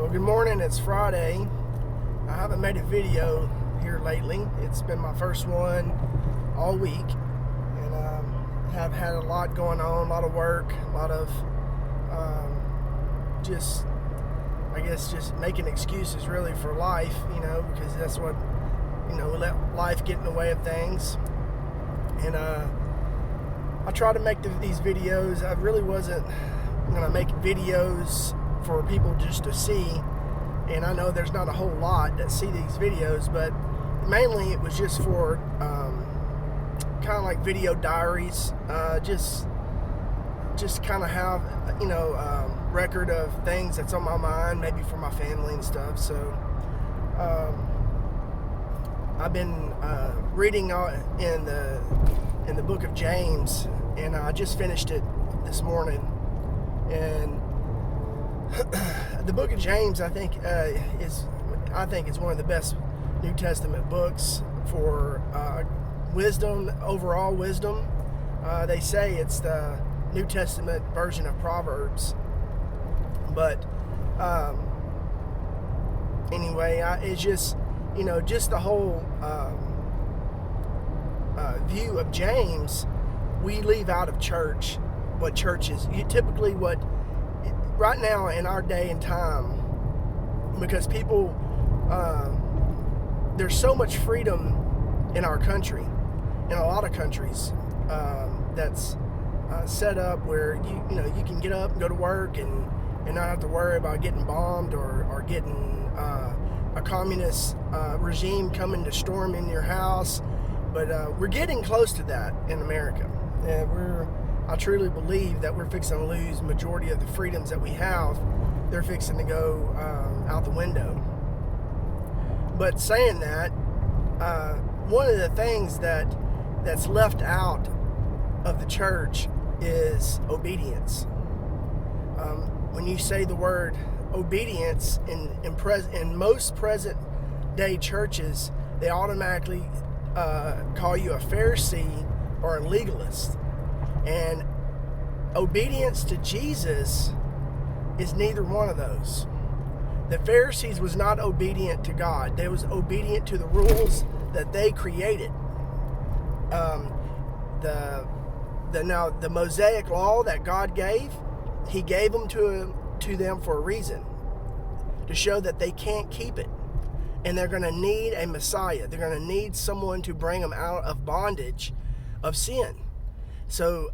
Well, good morning. It's Friday. I haven't made a video here lately. It's been my first one all week, and have had a lot going on, a lot of work, a lot of just making excuses really for life, because that's what, we let life get in the way of things. And I try to make these videos. I really wasn't going to make videos for people just to see, and I know there's not a whole lot that see these videos, but mainly it was just for kind of like video diaries, just kind of have record of things that's on my mind, maybe for my family and stuff. So I've been reading in the book of James, and I just finished it this morning. And the book of James, I think is one of the best New Testament books for wisdom, overall wisdom. They say it's the New Testament version of Proverbs, but anyway, it's just just the whole view of James. We leave out of church what church is. Typically what right now in our day and time, because people, there's so much freedom in our country, in a lot of countries, that's set up where you can get up and go to work and not have to worry about getting bombed or getting a communist regime coming to storm in your house. But we're getting close to that in America. I truly believe that we're fixing to lose majority of the freedoms that we have. They're fixing to go out the window. But saying that, one of the things that's left out of the church is obedience. When you say the word obedience in most present day churches, they automatically call you a Pharisee or a legalist. And obedience to Jesus is neither one of those. The Pharisees was not obedient to God. They was obedient to the rules that they created. The Mosaic law that God gave, He gave them to them for a reason, to show that they can't keep it, and they're going to need a Messiah. They're going to need someone to bring them out of bondage of sin. So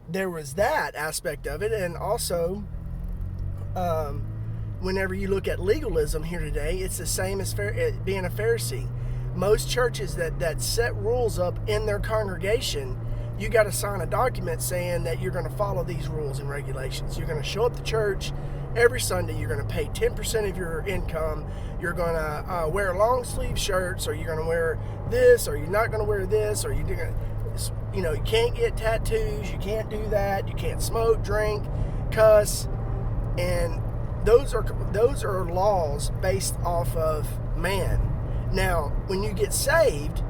there was that aspect of it, and also whenever you look at legalism here today, it's the same as being a Pharisee. Most churches that set rules up in their congregation, you got to sign a document saying that you're going to follow these rules and regulations. You're going to show up to church every Sunday. You're going to pay 10% of your income. You're going to wear long sleeve shirts, or you're going to wear this, or you're not going to wear this, or you're going to, you can't get tattoos. You can't do that. You can't smoke, drink, cuss, and those are laws based off of man. Now, when you get saved,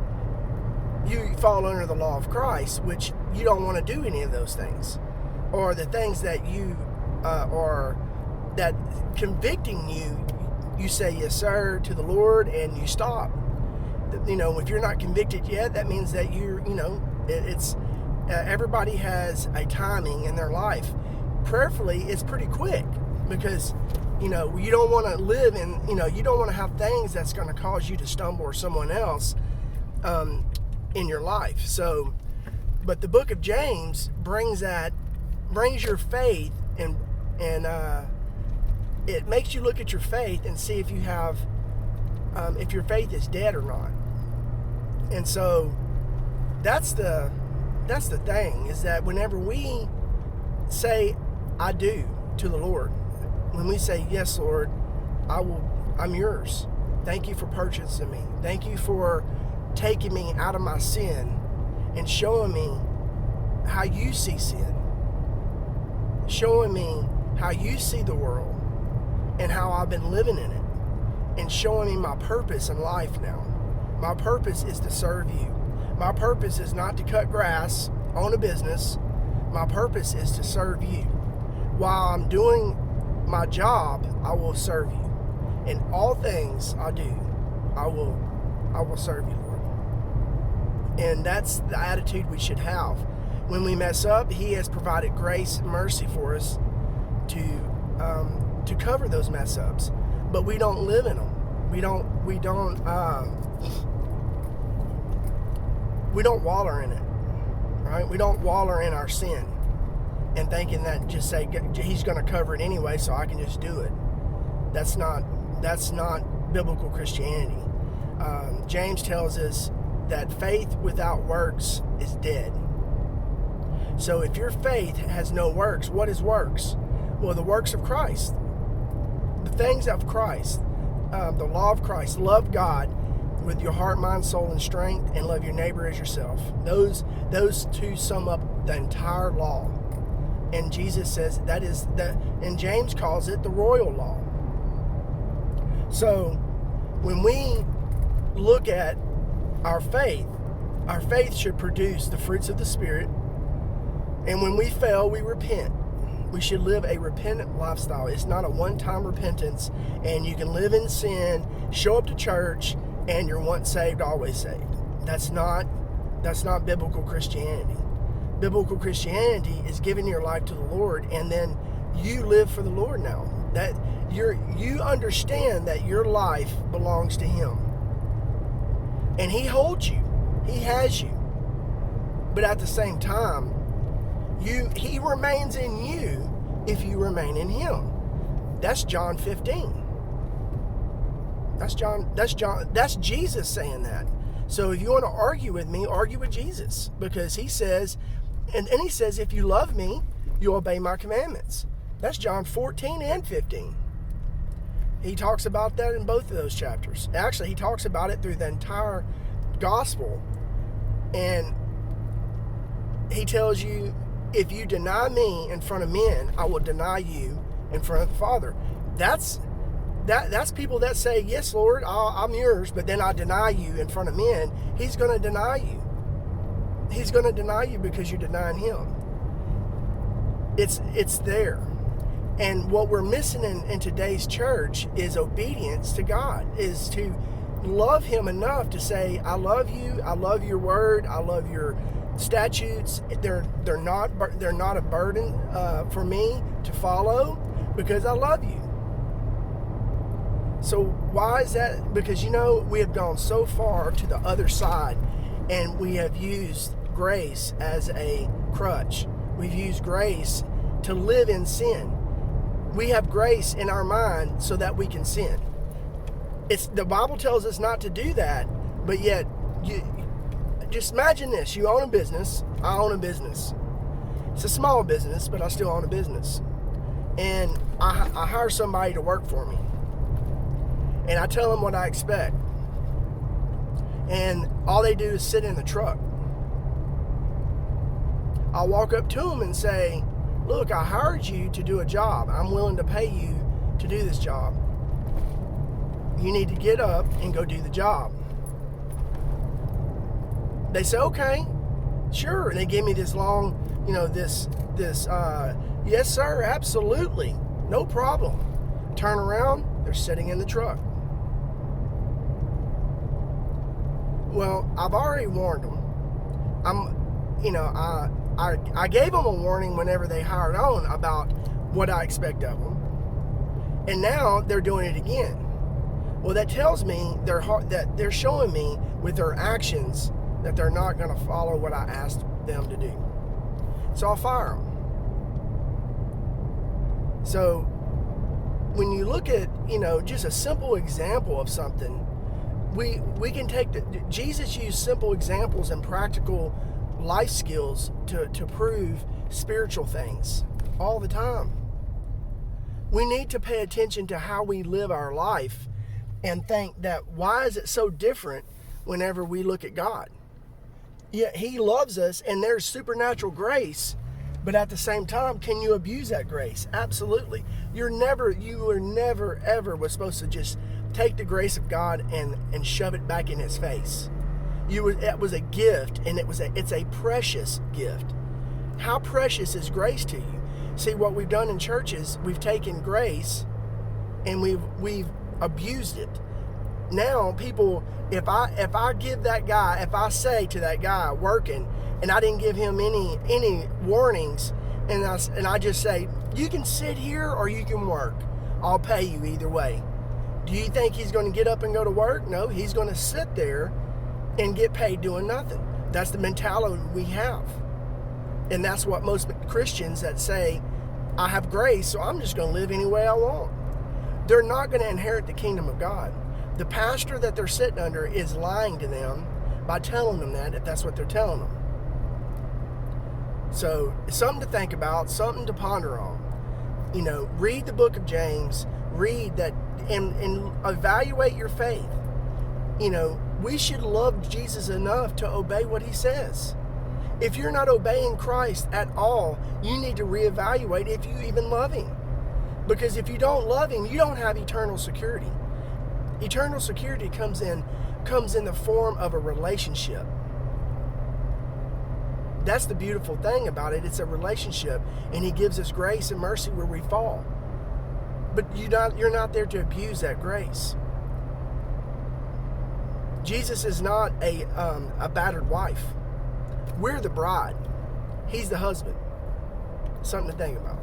you fall under the law of Christ, which you don't want to do any of those things, or the things that you or that convicting you. You say yes sir to the Lord and you stop. If you're not convicted yet, that means that it's everybody has a timing in their life. Prayerfully, it's pretty quick, because you don't want to live in, you don't want to have things that's going to cause you to stumble or someone else in your life. So, but the book of James brings your faith, and it makes you look at your faith and see if you have, if your faith is dead or not. And so that's the thing, is that whenever we say I do to the Lord, when we say yes Lord, I'm yours, thank you for purchasing me, thank you for taking me out of my sin and showing me how you see sin, showing me how you see the world and how I've been living in it, and showing me my purpose in life now. My purpose is to serve you. My purpose is not to cut grass, own a business. My purpose is to serve you. While I'm doing my job, I will serve you. In all things I do, I will serve you, Lord. And that's the attitude we should have. When we mess up, He has provided grace and mercy for us to cover those mess ups. But we don't live in them. We don't waller in it, right? We don't waller in our sin and thinking that just say He's going to cover it anyway, so I can just do it. That's not biblical Christianity. James tells us that faith without works is dead. So if your faith has no works, what is works? Well, the works of Christ, the things of Christ, the law of Christ. Love God with your heart, mind, soul, and strength, and love your neighbor as yourself. Those two sum up the entire law. And Jesus says and James calls it the royal law. So when we look at our faith should produce the fruits of the Spirit. And when we fail, we repent. We should live a repentant lifestyle. It's not a one-time repentance, and you can live in sin, show up to church, and you're once saved, always saved. That's not biblical Christianity. Biblical Christianity is giving your life to the Lord, and then you live for the Lord now. That you understand that your life belongs to Him. And He holds you. He has you. But at the same time, He remains in you if you remain in Him. That's John 15. That's Jesus saying that. So if you want to argue with me, argue with Jesus. Because He says, and He says, if you love me, you obey my commandments. That's John 14 and 15. He talks about that in both of those chapters. Actually, He talks about it through the entire gospel. And He tells you, if you deny me in front of men, I will deny you in front of the Father. That's people that say, yes, Lord, I'm yours, but then I deny you in front of men. He's going to deny you. He's going to deny you because you're denying Him. It's there. And what we're missing in today's church is obedience to God, is to love Him enough to say, I love you, I love your word, I love your statutes. They're not a burden for me to follow because I love you. So why is that? Because we have gone so far to the other side, and we have used grace as a crutch. We've used grace to live in sin. We have grace in our mind so that we can sin. The Bible tells us not to do that, but yet just imagine this. You own a business. I own a business. It's a small business, but I still own a business. And I hire somebody to work for me. And I tell them what I expect. And all they do is sit in the truck. I'll walk up to them and say, look, I hired you to do a job. I'm willing to pay you to do this job. You need to get up and go do the job. They say, okay, sure. And they give me this long, yes, sir, absolutely, no problem. Turn around, they're sitting in the truck. Well, I've already warned them. I gave them a warning whenever they hired on about what I expect of them. And now they're doing it again. Well, that tells me that they're showing me with their actions that they're not going to follow what I asked them to do. So I'll fire them. So when you look at, just a simple example of something, we can take Jesus used simple examples and practical life skills to prove spiritual things all the time. We need to pay attention to how we live our life and think that why is it so different whenever we look at God? Yeah, He loves us and there's supernatural grace, but at the same time, can you abuse that grace? Absolutely. You were never ever was supposed to just take the grace of God and shove it back in His face. It was a gift, and it's a precious gift. How precious is grace to you? See, what we've done in churches, we've taken grace and we've abused it. Now people, if I give that guy, if I say to that guy working, and I didn't give him any warnings, and I just say, you can sit here or you can work, I'll pay you either way. Do you think he's going to get up and go to work? No, he's going to sit there and get paid doing nothing. That's the mentality we have. And that's what most Christians that say, I have grace, so I'm just going to live any way I want. They're not going to inherit the kingdom of God. The pastor that they're sitting under is lying to them by telling them that, if that's what they're telling them. So, something to think about, something to ponder on. You know, read the book of James, read that, and evaluate your faith. You know, we should love Jesus enough to obey what he says. If you're not obeying Christ at all, you need to reevaluate if you even love him. Because if you don't love him, you don't have eternal security. Eternal security comes in the form of a relationship. That's the beautiful thing about it. It's a relationship, and he gives us grace and mercy where we fall. But you're not there to abuse that grace. Jesus is not a battered wife. We're the bride. He's the husband. Something to think about.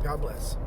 God bless.